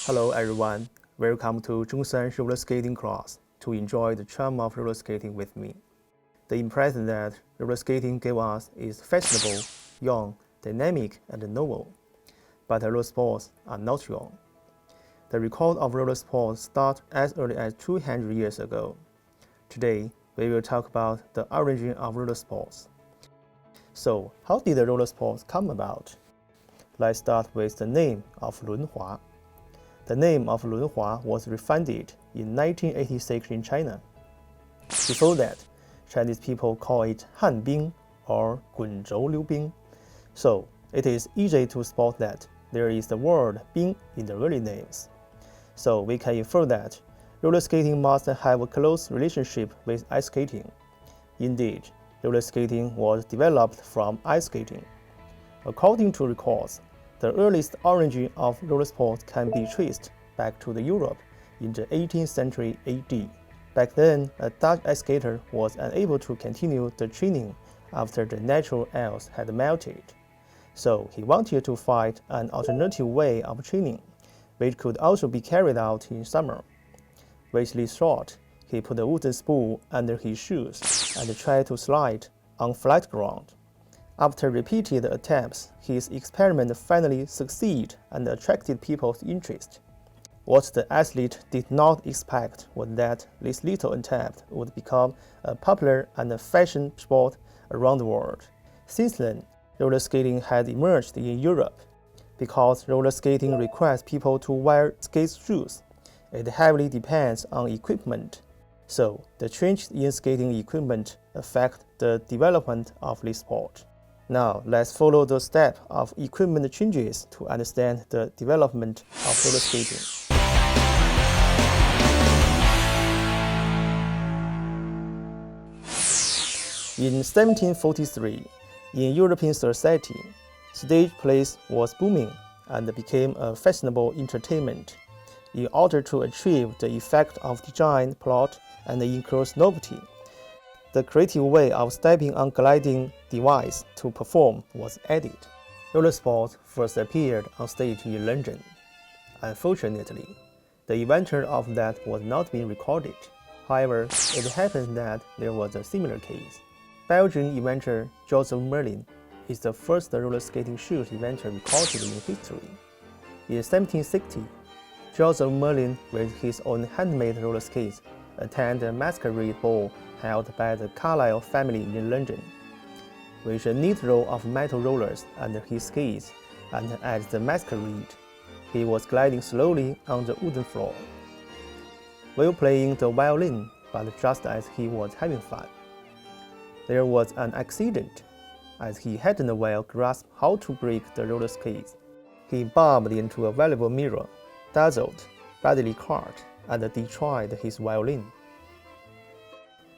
Hello everyone, welcome to Zhongshan roller skating class to enjoy the charm of roller skating with me. The impression that roller skating gave us is fashionable, young, dynamic, and novel. But roller sports are not young. The record of roller sports starts as early as 200 years ago. Today, we will talk about the origin of roller sports. So, how did the roller sports come about? Let's start with the name of Lunhua. The name of Lunhua was refined in 1986 in China. Before that, Chinese people call it Hanbing or Gunzhou Liubing. So, it is easy to spot that there is the word Bing in the early names. So, we can infer that roller skating must have a close relationship with ice skating. Indeed, roller skating was developed from ice skating. According to records, the earliest origin of roller sports can be traced back to Europe in the 18th century AD. Back then, a Dutch ice skater was unable to continue the training after the natural ice had melted. So he wanted to find an alternative way of training, which could also be carried out in summer. With this thought, he put a wooden spool under his shoes and tried to slide on flat ground. After repeated attempts, his experiment finally succeeded and attracted people's interest. What the athlete did not expect was that this little attempt would become a popular and fashion sport around the world. Since then, roller skating had emerged in Europe. Because roller skating requires people to wear skate shoes, it heavily depends on equipment. So, the change in skating equipment affect the development of this sport. Now, let's follow the step of equipment changes to understand the development of roller skating. In 1743, in European society, stage plays was booming and became a fashionable entertainment. In order to achieve the effect of design, plot, and increase novelty, the creative way of stepping on gliding device to perform was added. Roller sports first appeared on stage in London. Unfortunately, the inventor of that was not being recorded. However, it happened that there was a similar case. Belgian inventor Joseph Merlin is the first roller skating shoes inventor recorded in history. In 1760, Joseph Merlin, with his own handmade roller skates, attended a masquerade ball held by the Carlyle family in London. With a neat row of metal rollers under his skates, and at the masquerade, he was gliding slowly on the wooden floor, while playing the violin, but just as he was having fun. There was an accident, as he hadn't well grasped how to break the roller skates. He bumped into a valuable mirror, dazzled, badly cut, and destroyed his violin.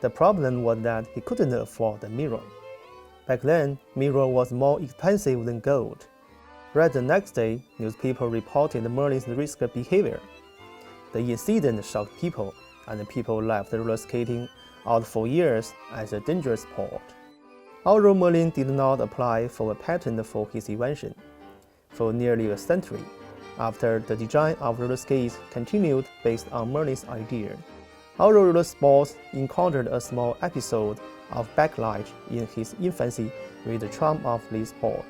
The problem was that he couldn't afford a mirror. Back then, mirror was more expensive than gold. Right the next day, newspaper reported Merlin's risky behavior. The incident shocked people, and people left roller skating out for years as a dangerous sport. Although Merlin did not apply for a patent for his invention, for nearly a century, after the design of roller skates continued based on Merlin's idea. Although roller sports encountered a small episode of backlash in his infancy with the charm of this sport,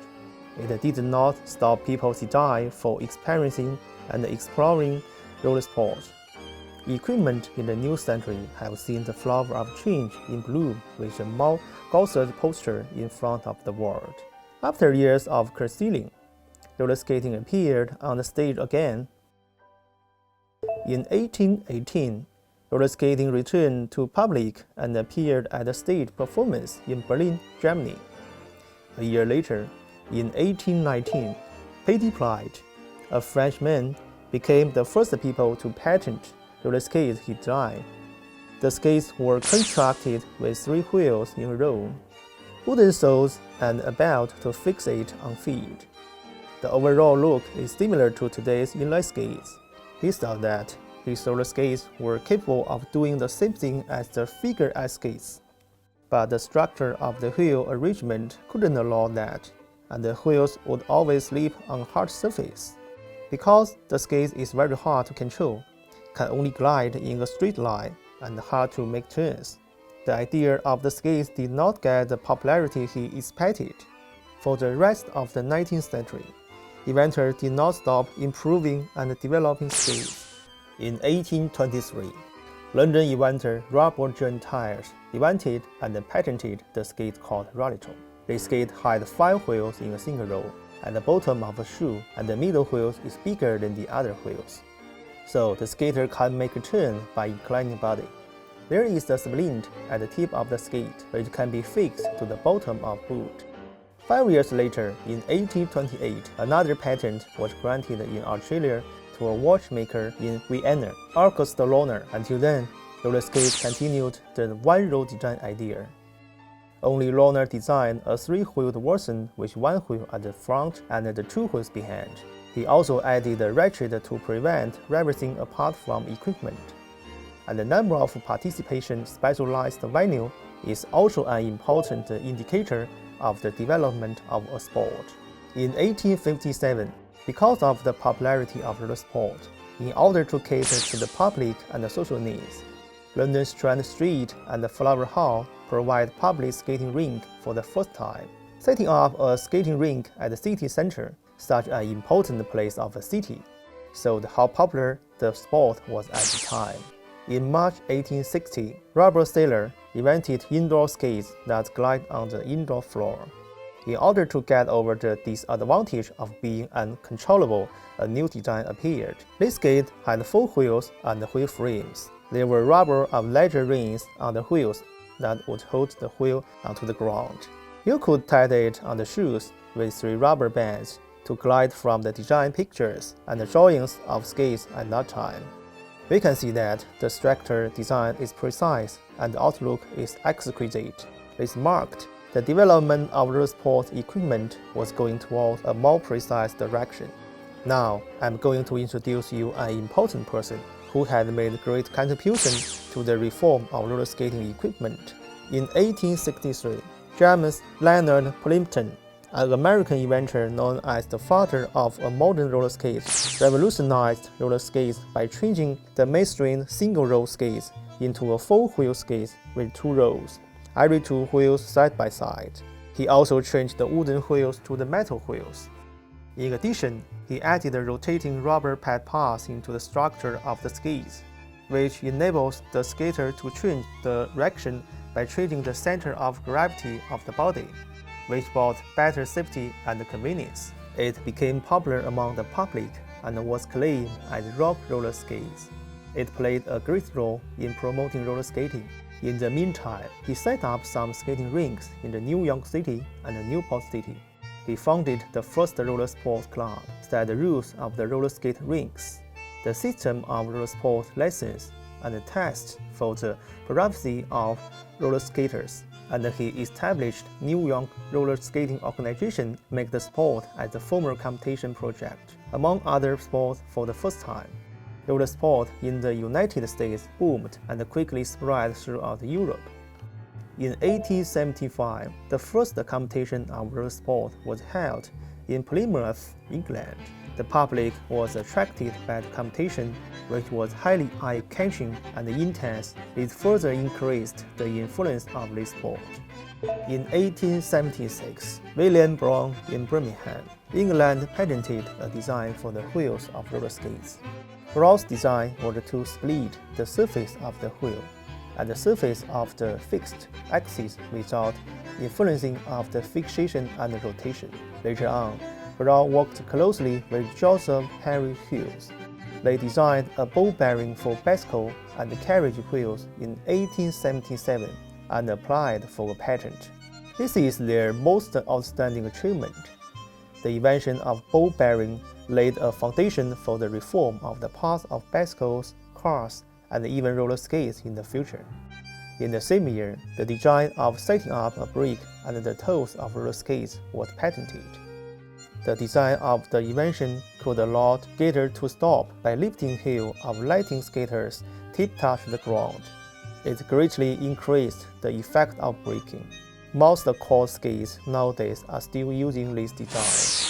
it did not stop people's desire for experiencing and exploring roller sports. Equipment in the new century have seen the flower of change in bloom with a more gaussian posture in front of the world. After years of curtailing, roller skating appeared on the stage again. In 1818, roller skating returned to public and appeared at a stage performance in Berlin, Germany. A year later, in 1819, Petit Plat, a Frenchman, became the first people to patent roller skates he designed. The skates were constructed with 3 wheels in a row, wooden soles, and a belt to fix it on feet. The overall look is similar to today's inline skates. He thought that his roller skates were capable of doing the same thing as the figure eight skates. But the structure of the wheel arrangement couldn't allow that, and the wheels would always slip on hard surface. Because the skate is very hard to control, can only glide in a straight line, and hard to make turns, the idea of the skates did not get the popularity he expected. For the rest of the 19th century, inventors did not stop improving and developing skates. In 1823, London inventor Robert John Tires invented and patented the skate called Rollito. The skate had 5 wheels in a single row, and the bottom of the shoe and the middle wheels is bigger than the other wheels. So the skater can make a turn by inclining body. There is a splint at the tip of the skate, which can be fixed to the bottom of boot. 5 years later, in 1828, another patent was granted in Australia to a watchmaker in Vienna, August Lohner. Until then, roller skates continued the one-row design idea. Only Lohner designed a 3-wheeled version with 1 wheel at the front and the 2 wheels behind. He also added a ratchet to prevent racing apart from equipment. And the number of participation specialized venue is also an important indicator of the development of a sport. In 1857, because of the popularity of the sport, in order to cater to the public and the social needs, London Strand Street and the Flower Hall provide public skating rink for the first time. Setting up a skating rink at the city center, such an important place of a city, showed how popular the sport was at the time. In March 1860, Robert Saylor invented indoor skates that glide on the indoor floor. In order to get over the disadvantage of being uncontrollable, a new design appeared. This skate had 4 wheels and wheel frames. There were rubber or leather rings on the wheels that would hold the wheel onto the ground. You could tie it on the shoes with 3 rubber bands to glide from the design pictures and the drawings of skates at that time. We can see that the structure design is precise and the outlook is exquisite. This marked the development of roller sport equipment was going toward a more precise direction. Now, I'm going to introduce you an important person who had made great contribution to the reform of roller skating equipment. In 1863, James Leonard Plimpton, an American inventor known as the father of a modern roller skate, revolutionized roller skates by changing the mainstream single-row skates into a 4-wheel skate with 2 rows, every 2 wheels side by side. He also changed the wooden wheels to the metal wheels. In addition, he added a rotating rubber pad pass into the structure of the skates, which enables the skater to change the direction by changing the center of gravity of the body, which brought better safety and convenience. It became popular among the public and was claimed as rock roller skates. It played a great role in promoting roller skating. In the meantime, he set up some skating rinks in the New York City and Newport City. He founded the first roller sports club, set the rules of the roller skate rinks, the system of roller sport lessons, and the tests for the privacy of roller skaters. And he established New York Roller Skating Organization, make the sport as a formal competition project. Among other sports, for the first time, roller sport in the United States boomed and quickly spread throughout Europe. In 1875, the first competition of roller sport was held in Plymouth, England. The public was attracted by the competition, which was highly eye-catching and intense. It further increased the influence of this sport. In 1876, William Brown in Birmingham, England patented a design for the wheels of roller skates. Brown's design was to split the surface of the wheel and the surface of the fixed axis without influencing of the fixation and rotation. Later on, Brown worked closely with Joseph Henry Hughes. They designed a ball bearing for bicycle and carriage wheels in 1877 and applied for a patent. This is their most outstanding achievement. The invention of ball bearing laid a foundation for the reform of the parts of bicycles, cars, and even roller skates in the future. In the same year, the design of setting up a brake and the toes of roller skates was patented. The design of the invention could allow skaters to stop by lifting heel of letting skaters tip-touch the ground. It greatly increased the effect of braking. Most court skates nowadays are still using this design.